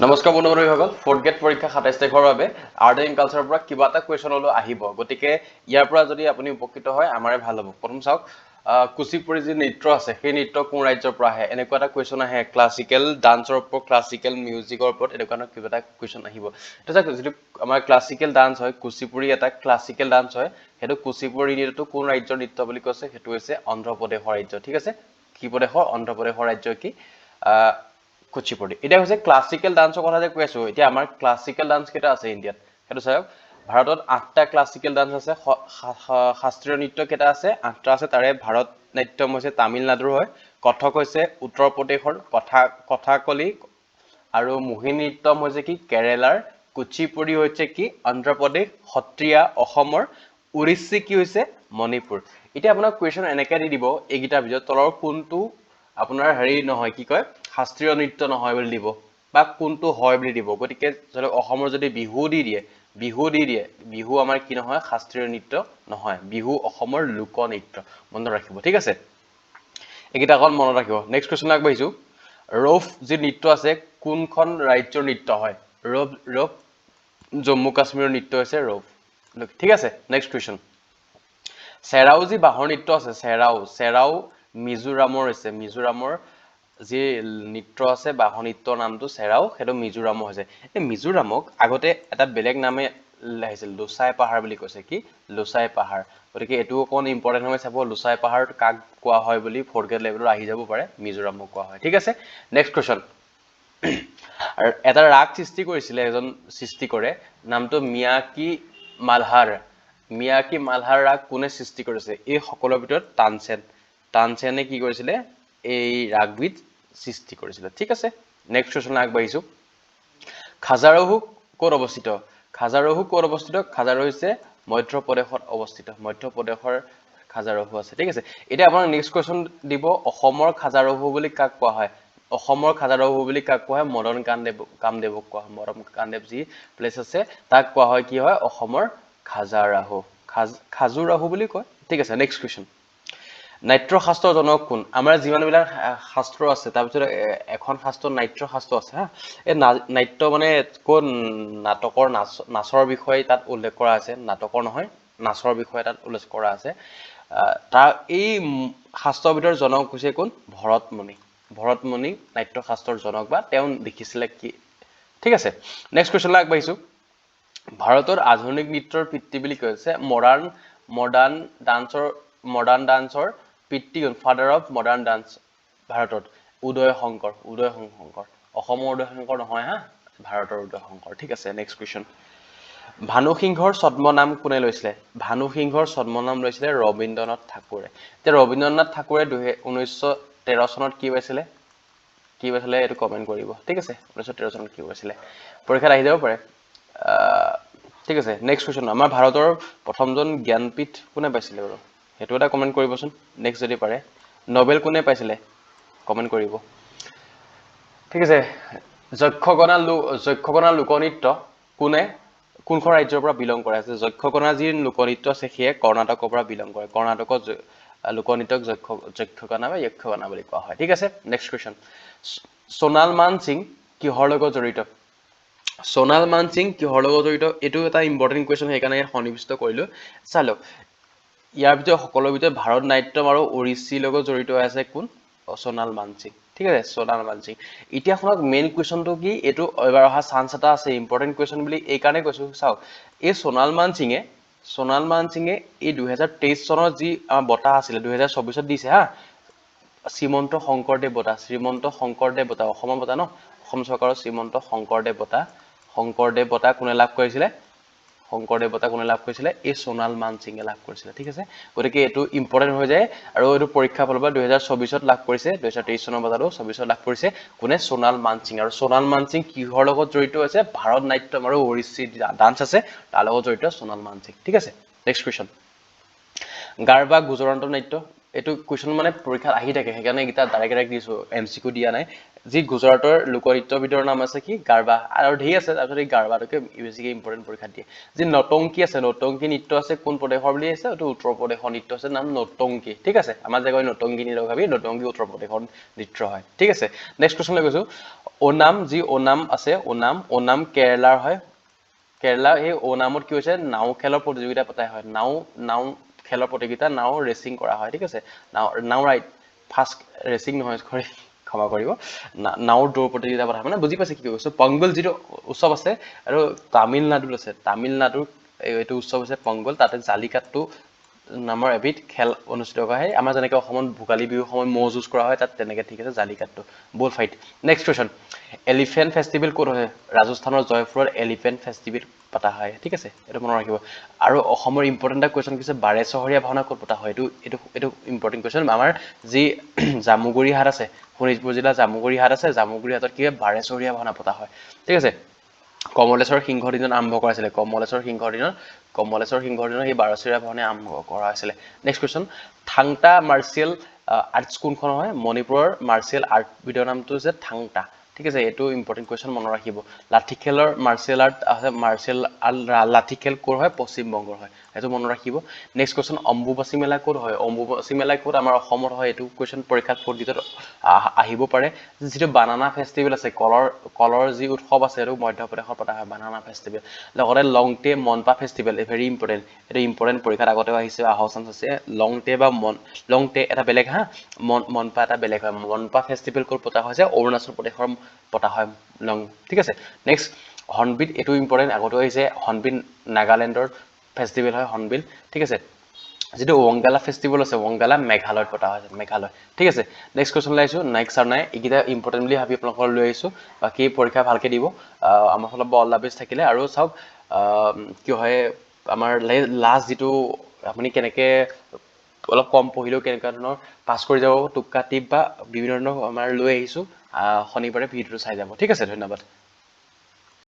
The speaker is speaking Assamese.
নমস্কাৰ বন্ধুসকল ফৰ্থ গ্ৰেড পৰীক্ষা 27 তাৰিখৰ বাবে আৰ্ট এণ্ড কালচাৰৰ পৰা কিবা এটা কুৱেশ্যন হলো আহিব গতিকে ইয়াৰ পৰা যদি আপুনি উপকৃত হয় আমাৰে ভাল হ'ব প্ৰথম চাওক কুচিপুড়ি যি নৃত্য আছে সেই নৃত্য কোন ৰাজ্যৰ পৰা আহে এনেকুৱা এটা কুৱেশ্যন আহে ক্লাছিকেল ডান্সৰ ওপৰত ক্লাছিকেল মিউজিকৰ ওপৰত এনেকুৱা কিবা এটা কুৱেশ্যন আহিব তো চাওক যদি আমাৰ ক্লাছিকেল ডান্স হয় কুচিপুড়ি এটা ক্লাছিকেল ডান্স হয় হেতু কুচিপুড়ি নৃত্যটো কোন ৰাজ্যৰ নৃত্য বুলি কৈছে হেতু হৈছে অন্ধ্ৰ প্ৰদেশৰ ৰাজ্য ঠিক আছে কি প্ৰদেশৰ অন্ধ্ৰ প্ৰদেশৰ ৰাজ্য কি কুচিপুড়ি এটা হৈছে ক্লাছিকেল ডান্সৰ কথা যে কৈ আছো এতিয়া আমাৰ ক্লাছিকেল ডান্স কেটা আছে ইন্ডিয়াত হেতু চাওক ভাৰতত 8টা ক্লাছিকেল ডান্স আছে শাস্ত্ৰীয় নৃত্য কেটা আছে 8টা আছে তাৰে ভাৰত নাট্যম হৈছে তামিলনাডুৰ হয় কথক হৈছে উত্তৰ প্ৰদেশৰ কথাকলি আৰু মোহিনী নৃত্যম হৈছে কি কেৰালাৰ কুচিপুড়ি হৈছে কি অন্ধ্ৰ প্ৰদেশ সত্ৰিয়া অসমৰ উৰিষ্যা কি হৈছে মণিপুৰ এতিয়া আপোনাক কুৱেশ্যন এনেকৈ দি দিব এইগিটাৰ ভিতৰত তলৰ কোনটো আপোনাৰ হেৰি নহয় কি কয় শাস্ত্ৰীয় নৃত্য নহয় বুলি দিব বা কোনটো হয় বুলি দিব গতিকে যদি অসমৰ যদি বিহু দি দিয়ে বিহু আমাৰ কি নহয় শাস্ত্ৰীয় নৃত্য নহয় বিহু অসমৰ লোক নৃত্য মনত ৰাখিব ঠিক আছে এইগিটা অকল মনত ৰাখিব নেক্সট কোৱেশ্যন আগবাঢ়িছো ৰফ যি নৃত্য আছে কোনখন ৰাজ্যৰ নৃত্য হয় ৰফ জম্মু কাশ্মীৰৰ নৃত্য হৈছে ৰফ ঠিক আছে নেক্সট কোৱেশ্যন চেৰাও যি বাহৰ নৃত্য আছে চেৰাও মিজোৰামৰ হৈছে মিজোৰামৰ যি নৃত্য আছে বাহৰ নৃত্যৰ নামটো চেৰাও হেতু মিজোৰামৰ হৈছে এই মিজোৰামক আগতে এটা বেলেগ নামে আহিছিল লুচাই পাহাৰ বুলি কৈছে কি লুচাই পাহাৰ গতিকে এটো কোন ইম্পৰ্টেন্ট হয় চাব লুচাই পাহাৰ কাক কোৱা হয় বুলি ফৰ্থ গ্ৰেড লেভেলৰ আহি যাব পাৰে মিজোৰামক কোৱা হয় ঠিক আছে নেক্সট কোৱেশ্যন আৰু এটা ৰাগ সৃষ্টি কৰিছিল এজন সৃষ্টি কৰে নামটো মিয়াকি মালহাৰ ৰাগ কোনে সৃষ্টি কৰিছে এই সকলৰ ভিতৰত তানসেনে কি কৰিছিলে এই ৰাগবিধ সৃষ্টি কৰিছিল ঠিক আছে নেক্সট কোৱেশ্যন আগবাঢ়িছো খাজাৰাহু ক'ত অৱস্থিত খাজাৰাহু হৈছে মধ্য প্ৰদেশত অৱস্থিত মধ্য প্ৰদেশৰ খাজাৰাহু আছে ঠিক আছে এতিয়া আপোনাক নেক্সট কোৱেশ্যন দিব অসমৰ খাজাৰাহু বুলি কাক কোৱা হয় অসমৰ খাজাৰাহু বুলি কাক কোৱা হয় মদন কামদেৱক কোৱা হয় মদন কামদেৱ যি প্লেচ আছে তাক কোৱা হয় কি হয় অসমৰ খাজুৰাহু বুলি কয় ঠিক আছে নেক্সট কোৱেশ্যন নাট্য শাস্ত্ৰৰ জনক কোন আমাৰ যিমানবিলাক শাস্ত্ৰ আছে তাৰ ভিতৰত এখন শাস্ত্ৰ নাট্য শাস্ত্ৰ আছে হা এই নাট্য মানে কোন নাটকৰ নাচৰ বিষয়ে তাত উল্লেখ কৰা আছে নাটকৰ নহয় নাচৰ বিষয়ে তাত উল্লেখ কৰা আছে তাৰ এই শাস্ত্ৰৰ ভিতৰত জনক হৈছে কোন ভৰতমণি নাট্য শাস্ত্ৰৰ জনক বা তেওঁ লিখিছিলে কি ঠিক আছে নেক্সট কোৱেশ্যন আগবাঢ়িছো ভাৰতৰ আধুনিক নৃত্যৰ পিতৃ বুলি কৈছে মডাৰ্ণ ডান্সৰ পিতৃ ফাদাৰ অফ মডাৰ্ণ ডান্স ভাৰতত উদয় শংকৰ অসমৰ উদয় শংকৰ নহয় হা ভাৰতৰ উদয় শংকৰ ঠিক আছে নেক্সট কোৱেশ্যন ভানুসিংহৰ ছদ্মনাম কোনে লৈছিলে ভানুসিংহৰ ছদ্মনাম লৈছিলে ৰবীন্দ্ৰনাথ ঠাকুৰে তে ৰবীন্দ্ৰনাথ ঠাকুৰে 1913 চনত কি পাইছিলে এইটো কমেন্ট কৰিব ঠিক আছে 1913 চনত কি পাইছিলে পৰীক্ষাত আহি যাব পাৰে ঠিক আছে নেক্সট কোৱেশ্যন আমাৰ ভাৰতৰ প্ৰথমজন জ্ঞানপীঠ কোনে পাইছিলে বাৰু হেতু এটা কমেন্ট কৰিবচোন নেক্সট যদি পাৰে নোবেল কোনে পাইছিলে কমেন্ট কৰিব ঠিক আছে যক্ষগণা লোকনৃত্য কোনখন ৰাজ্যৰ পৰা বিলং কৰে আছে যক্ষগণা যি লোকনৃত্য আছে সেয়ে কৰ্ণাটকৰ পৰা বিলং কৰে কৰ্ণাটকৰ লোকনৃত্যক যক্ষগণা বা যক্ষগণা বুলি কোৱা হয় ঠিক আছে নেক্সট কোৱেশ্যন সোণাল মান সিং কিহৰ লগত জড়িত এইটো এটা ইম্পৰ্টেন্ট কুৱেশ্যন সেইকাৰণে সন্নিবিষ্ট কৰিলো চালো ইয়াৰ ভিতৰত সকলোৰ ভিতৰত ভাৰত নাট্যম আৰু ওড়িশীৰ লগত জড়িত আছে কোন সোণাল মান সিং ঠিক আছে সোণাল মান সিং এতিয়া শুনক মেইন কুৱেশ্যনটো কি এইটো এবাৰ অহা চান্স এটা আছে ইম্পৰ্টেন্ট কুৱেশ্যন বুলি এই কাৰণে কৈছো চাওক এই সোণাল মান সিঙে এই 2023 চনৰ যি বঁটা আছিলে 2024 দিছে হা শ্ৰীমন্ত শংকৰদেৱ বঁটা অসমৰ বঁটা ন অসম চৰকাৰৰ শ্ৰীমন্ত শংকৰদেৱ বঁটা কোনে লাভ কৰিছিলে এই সোণাল মান সিঙে লাভ কৰিছিলে ঠিক আছে গতিকে এইটো ইম্পৰ্টেন্ট হৈ যায় আৰু এইটো পৰীক্ষা ফলবা 2024 ত লাভ কৰিছে 2023 চনৰ বঁটাটো 24 ত লাভ কৰিছে কোনে সোণাল মান সিং আৰু সোণাল মান সিং কিহৰ লগত জড়িত আছে ভাৰত নাট্যম আৰু ওড়িশী ডান্স আছে তাৰ লগত জড়িত সোণাল মান সিং ঠিক আছে নেক্সট কোৱেশ্যন গাৰবা গুজৰাটৰ নৃত্য এইটো কুৱেশ্যন মানে পৰীক্ষাত আহি থাকে সেইকাৰণে এইকেইটা ডাইৰেক্ট দিছো এমচিকিউ দিয়া নাই যি গুজৰাটৰ লোকনৃত্যবিদৰ নাম আছে কি গাৰবা আৰু ঢেৰ আছে তাৰপিছত এই গাৰবাটোকে বেছিকৈ ইম্পৰ্টেণ্ট পৰীক্ষাত দিয়ে যি নটংকি আছে নটংকি নৃত্য আছে কোন প্ৰদেশৰ বুলি আছে এইটো উত্তৰ প্ৰদেশৰ নৃত্য আছে নাম নটংকি ঠিক আছে আমাৰ যে কয় নটংকি নৃত্য ভাবি নটংকি উত্তৰ প্ৰদেশৰ নৃত্য হয় ঠিক আছে নেক্সট কুৱেশ্যনলৈ গৈছো ওনাম যি ওনাম আছে ওনাম কেৰেলাৰ হয় কেৰেলা এই ওনামত কি হৈছে নাও খেলৰ প্ৰতিযোগিতা পতা হয় নাও খেলৰ প্ৰতিযোগিতা নাও ৰেচিং কৰা হয় ঠিক আছে নাও ৰাইড ফাৰ্ষ্ট ৰেচিং নহয় ক্ষমা কৰিব নাওৰ দৌৰ প্ৰতিযোগিতা পতা হয় মানে বুজি পাইছে কি কৈছো পংগল যিটো উৎসৱ আছে আৰু তামিলনাডুত আছে তামিলনাডুৰ এইটো উৎসৱ হৈছে পংগল তাতে জালিকাট্টু নামৰ এবিধ খেল অনুষ্ঠিত কৰা হয় আমাৰ যেনেকৈ অসমত ভোগালী বিহুৰ সময়ত ম'হ যুঁজ কৰা হয় তাত তেনেকৈ ঠিক আছে Jallikattu bull fight next question elephant festival ক'ত হয় ৰাজস্থানৰ জয়পুৰত এলিফেণ্ট ফেষ্টিভেল পতা হয় ঠিক আছে এইটো মনত ৰাখিব আৰু অসমৰ ইম্পৰ্টেণ্ট এটা কুৱেশ্যন হৈছে বাৰে চহৰীয়া ভাওনা ক'ত পতা হয় এইটো ইম্পৰ্টেণ্ট কুৱেশ্যন আমাৰ যি জামুগুৰি হাট আছে শোণিতপুৰ জিলাৰ জামুগুৰি হাট আছে জামুগুৰি হাটত কি হয় বাৰে চহৰীয়া ভাওনা পতা হয় ঠিক আছে কমলেশ্বৰ সিংহৰ দিনত আৰম্ভ কৰা হৈছিলে কমলেশ্বৰ সিংহৰ দিনত সেই বাৰচৰীয়া ভাওনা আৰম্ভ কৰা হৈছিলে next question thangta martial arts কোনখন হয় মণিপুৰৰ মাৰ্চিয়েল আৰ্টবিধৰ নামটো হৈছে থাংটা ঠিক আছে এইটো ইম্পৰ্টেণ্ট কুৱেশ্যন মনত ৰাখিব লাঠি খেলৰ মাৰ্চিয়েল আৰ্ট আছে লাঠি খেল ক'ৰ হয় পশ্চিমবংগৰ হয় সেইটো মনত ৰাখিব নেক্সট কুৱেশ্যন অম্বুবাচী মেলা ক'ত হয় অম্বুবাচী মেলা ক'ত আমাৰ অসমত হয় এইটো কুৱেশ্যন পৰীক্ষাত পৰীক্ষিতত আহিব পাৰে যিটো বানানা ফেষ্টিভেল আছে কলৰ যি উৎসৱ আছে এইটো মধ্যপ্ৰদেশত পতা হয় বানানা ফেষ্টিভেল লগতে লংটে মনপা ফেষ্টিভেল ভেৰি ইম্পৰ্টেণ্ট এইটো ইম্পৰ্টেণ্ট পৰীক্ষাত আগতেও আহিছে অহাৰ চান্স আছে লংটে এটা বেলেগ মনপা এটা বেলেগ হয় মনপা ফেষ্টিভেল ক'ত পতা হৈছে অৰুণাচল প্ৰদেশৰ পতা হয় ঠিক আছে নেক্সট হৰ্ণবিল এইটো ইম্পৰ্টেণ্ট আগতেও আহিছে হৰ্ণবিল নাগালেণ্ডৰ ফেষ্টিভেল হয় হৰ্ণবিল ঠিক আছে যিটো ৱংগালা ফেষ্টিভেল আছে ৱংগালা মেঘালয়ত পতা হয় মেঘালয় ঠিক আছে নেক্সট কুৱেশ্যন লৈ আহিছোঁ নেক্সট আৰু নাই এইকেইটা ইম্পৰ্টেণ্ট বুলি ভাবি আপোনালোকৰ লৈ আহিছোঁ বাকী পৰীক্ষা ভালকৈ দিব আমাৰ ফালৰ পৰা অল দ্য বেষ্ট থাকিলে আৰু চাওক কি হয় আমাৰ লাষ্ট যিটো আপুনি কেনেকৈ অলপ কম পঢ়িলেও কেনেকুৱা ধৰণৰ পাছ কৰি যাব টোক্কা টিপ বা বিভিন্ন ধৰণৰ আমাৰ লৈ আহিছোঁ শনিবাৰে ভিডিঅ'টো চাই যাব ঠিক আছে ধন্যবাদ